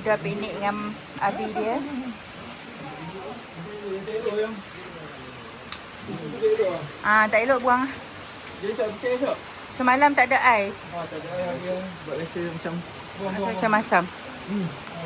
Huda piknik dengan Abi dia. Tak elok buang. Semalam tak ada ais. Tak ada air dia buat rasa macam Rasa macam masam.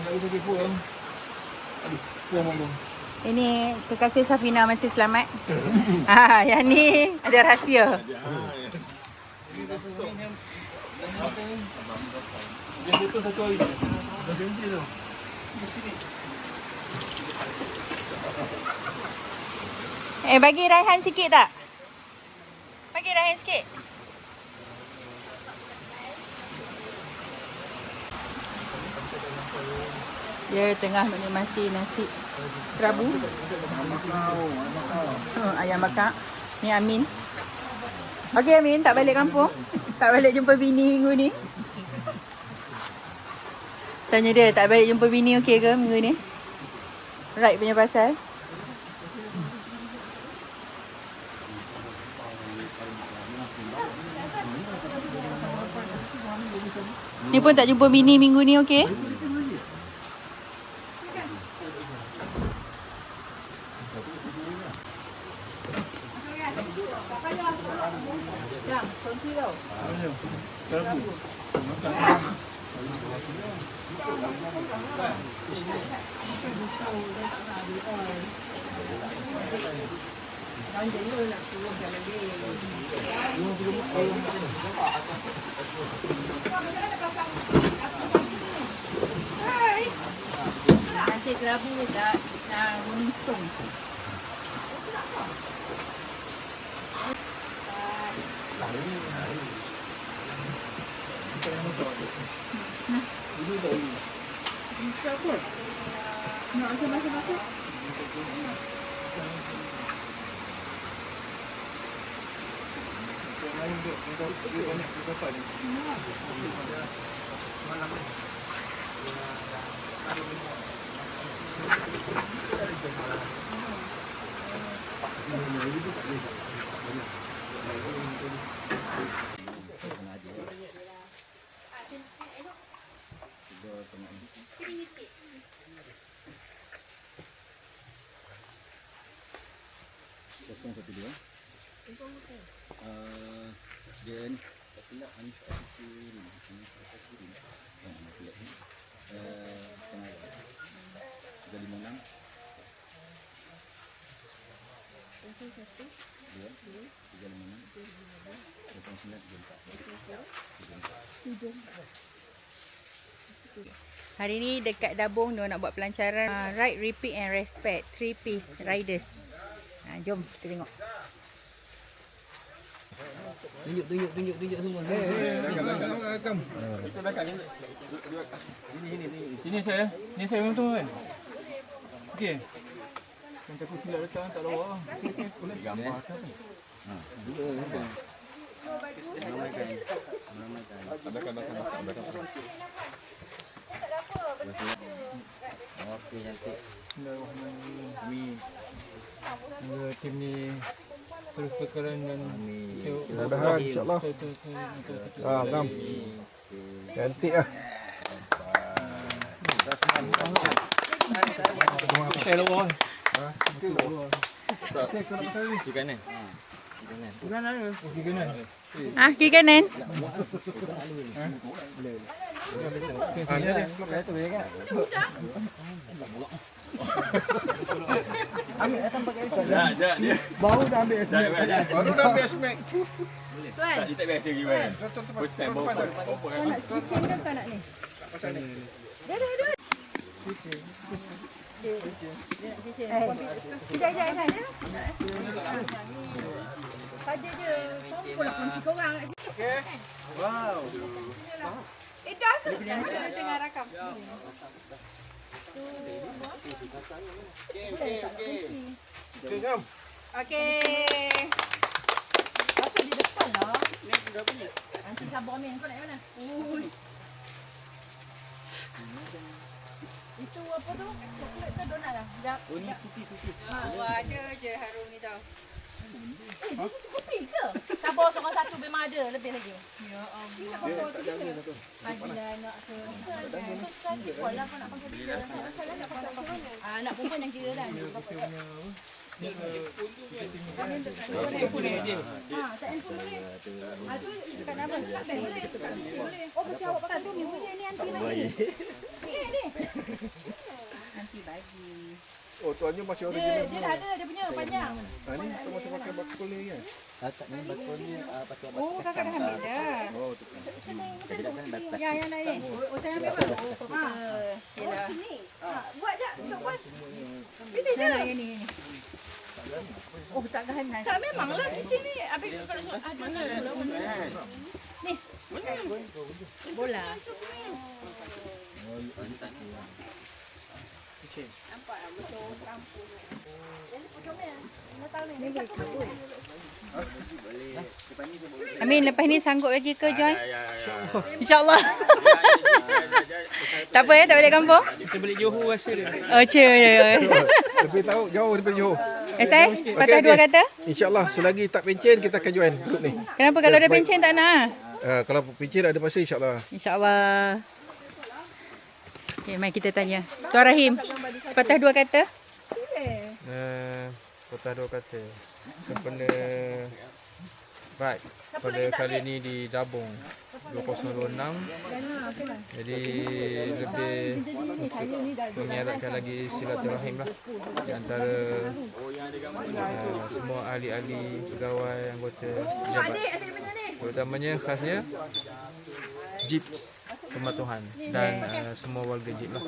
Lalu tu buang. Aduh, buang. Ini kekasih Safina masih selamat. Yang ni ada rahsia. Dia betul satu hari. Dah janji tu. Bagi Raihan sikit tak? Bagi Raihan sikit. Dia tengah menikmati nasi kerabu. Ayam bakar. Ni Amin. Okey Amin, tak balik kampung? Tak balik jumpa bini minggu ni? Tanya dia, tak balik jumpa bini okey ke minggu ni? Right punya pasal. Ni pun tak jumpa bini minggu ni okey? Nasi kerabu dah Rolling Stone. Nak masuk. Dia ni tak silap Hanif Asirin. Tengah 356 Hari ni dekat Dabung dia nak buat pelancaran Ride, Repeat and Respect 3 piece riders. Jom kita tengok. Tunjuk semua. Ini saya. Ni saya memang tu kan. Okey. Yang takut silap datang tak lawa. Boleh gambar kan. Okey cantik. Bismillahirrahmanirrahim. Semoga tim ni terus berkeren dan Mudah-mudahan insyaAllah. Gam. Cantik lah. saya lawa. Kiri kanan. Kiri kanan. Kiri kanan. Baru dah ambil esmek. Tuan. Dia tak biasa gimana. First time bawa. Kucing kan tak nak ni? Dia. Sekejap kan ya? Saja je. Kumpul lah kunci korang kat situ. Okey. Wow. Dah tu. Dia tengah rakam. Okey, jom. Okey. Pasal di depan lah. Nanti sabar Amin. Kau nak yang mana? Ui. Itu apa tu? Coklat ke donat lah? Sekejap. Oh ni cookies. Ada je harum ni tau. Sabar seorang satu memang ada lebih lagi. Anak perempuan yang kira dah. Oh, kecil awak pakai tu ni punya ni anti bagi. Nanti bagi. Oh, tuannya masih Dia original. dia dah ada dia punya panjang. Ni tu masih pakai bakul ni kan? Tak ni bakul ni pakai Oh, kakak dah ambil dah. Oh, tu. Ya, yang lain. Oh, saya ambil apa? Oh, kau Yelah. Buat je untuk buat. Nah, yang ni. Oh, tak ganas. Tak memanglah kecil ni. Habis kalau ada Bola. Amin, lepas ni sanggup lagi ke join? InsyaAllah. Tak apa ya, tak balik kampung? Kita balik Johor rasa dia. Oh, ya. Lebih tahu jauh daripada Johor. Saya, patah dua kata? InsyaAllah selagi tak pencen kita akan join grup ni. Kenapa kalau ada pencen tak nak? Kalau pencen ada masa insyaAllah. InsyaAllah. Okay, mari kita tanya. Tuan Rahim, sepatah dua kata? Sepatah dua kata. Sempena right pada kali ini di Dabung 2026. Jadi lebih mengeratkan lagi silaturahim lah di antara semua ahli-ahli, pegawai, anggota pejabat. Terutamanya khasnya JIP Pematuhan dan semua warga JIP lah.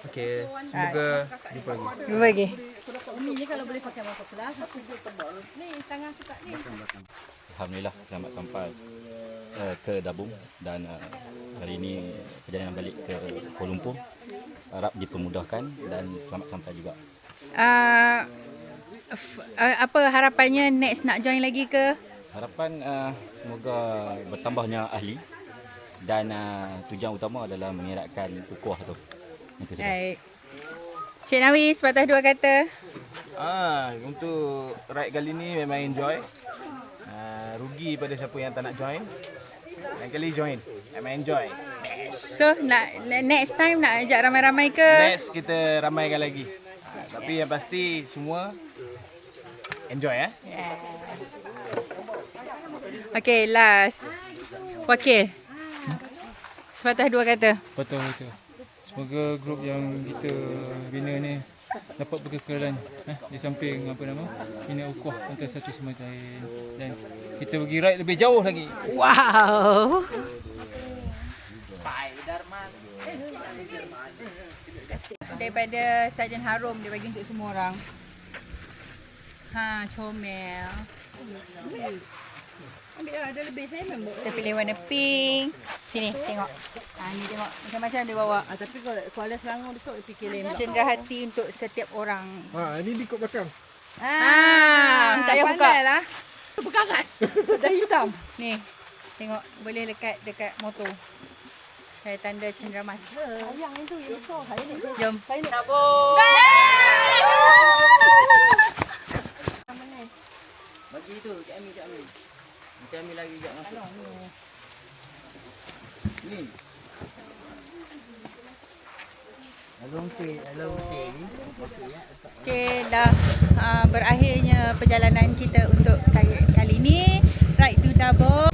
Okey, semoga jumpa lagi. Jumpa lagi. Ni kalau boleh pakai berapa kelas? Ni tangan suka ni. Alhamdulillah selamat sampai ke Dabung dan hari ini perjalanan balik ke Kuala Lumpur harap dipermudahkan dan selamat sampai juga. Apa harapannya next nak join lagi ke? Harapan semoga bertambahnya ahli dan tujuan utama adalah mengeratkan ukhuwah tu. Itu saja. Baik. Cik Nawi, sepatah dua kata. Untuk ride kali ni memang enjoy. Rugi pada siapa yang tak nak join. Lain kali join. Memang enjoy. So, next time nak ajak ramai-ramai ke? Next kita ramaikan lagi. Tapi yang pasti semua enjoy Okay, last. Wakil. Sepatah dua kata. Betul. Semoga grup yang kita bina ni dapat berkekalan di samping bina ukhuwah antara satu sama lain dan kita pergi ride lebih jauh lagi. Wow. Daripada Sarjan Harum dia bagi untuk semua orang. Comel. Ambil lah, ada lebih saya memang. Kita pilih warna pink. Sini, tengok. Ni tengok macam-macam dia bawa. Tapi kalau ada Selangor dekat dia fikir lain. Cenderah hati untuk setiap orang. Ini di kot belakang. Tak payah buka. Lah. Buka kan? Dah hitam. Ni, tengok. Boleh lekat dekat motor. Saya tanda cenderamata. Yang itu yang besar. Saya ni. Jom. Bagi tu, Cik Ami. Cik Ami lagi sekejap masuk. Ni. Okay, dah berakhirnya perjalanan kita untuk kali ini. Ride to Dabung.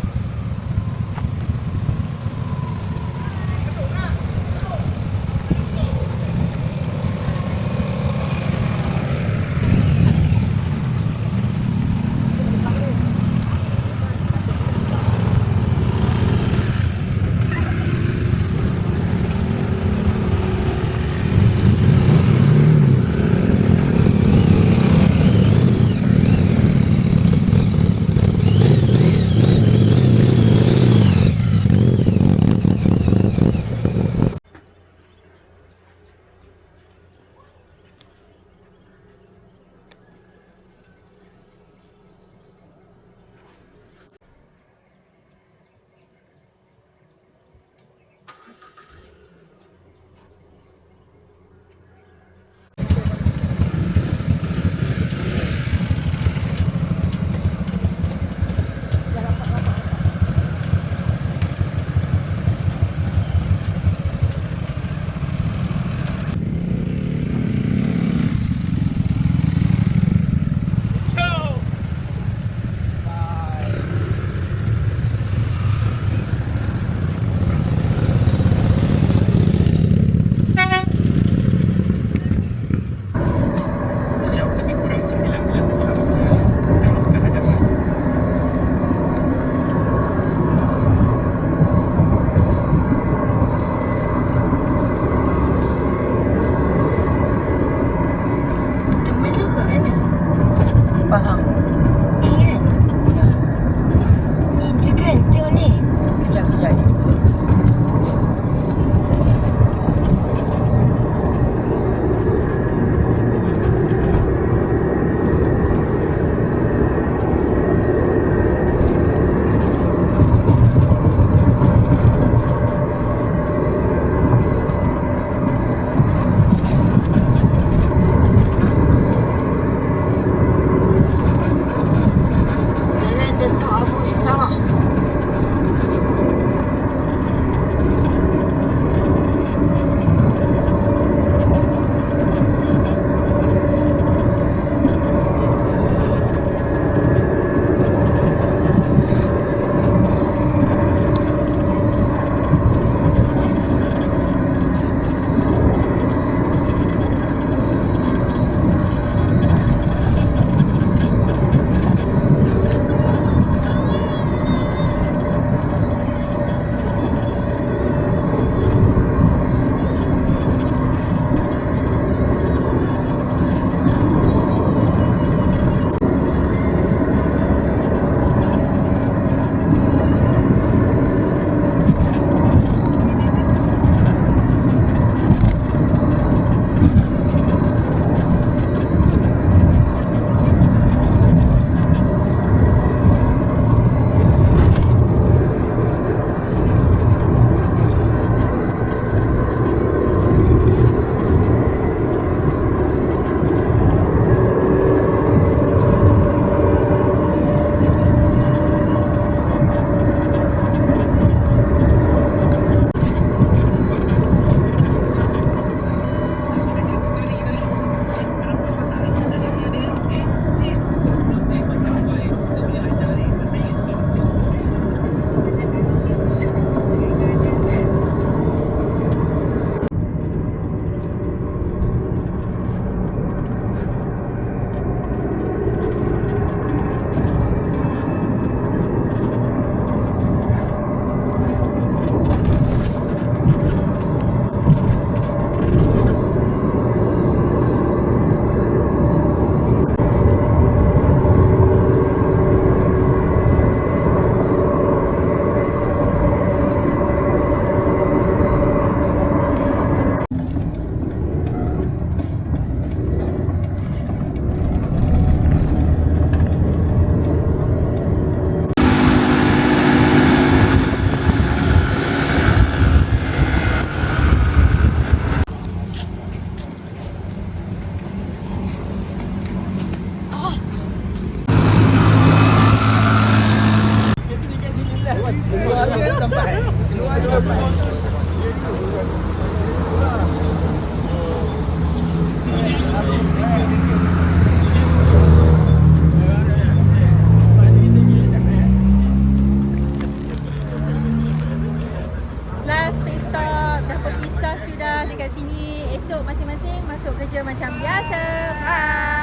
Last pit stop, dah berpisah sudah dekat sini. Esok masing-masing masuk kerja macam biasa. Bye.